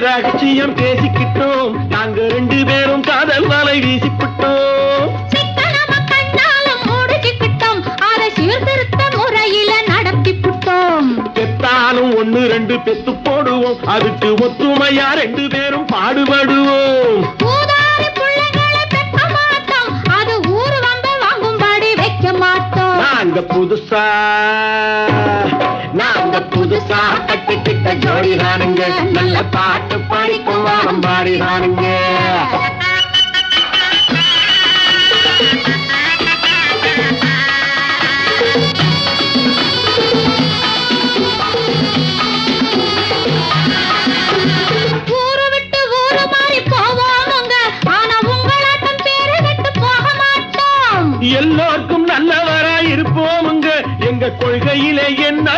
ரகசியம் பேசிக்கிட்டோம், நாங்க 2 பேரும் காதல் வலை வீசிக்கிட்டோம். சிக்கனமா கண்ணாலும் முடிச்சுக்கிட்டோம், அதை சீர்திருத்த முறையில நடத்திக்கிட்டோம். பெத்தாலும் 1 2 பெத்து போடுவோம், அதுக்கு ஒத்துமையா 2 பேரும் பாடுபடுவோம். ஊதாரி பிள்ளைகளை பெக்க மாட்டோம், அது ஊரு வந்த வாங்கும்படி வைக்க மாட்டோம். நாங்க புதுசா கட்டிக்கிட்ட ஜோடிதானுங்க, நல்ல பாட்டு படிக்கும் வாரம் பாடிதானுங்க. ஊரு விட்டு ஊரு மாறி போவோமுங்க, ஆனா உங்களாட்டம் பேரு விட்டு போக மாட்டோம். எல்லோருக்கும் நல்லவரா இருப்போமுங்க, எங்க கொள்கையிலே என்ன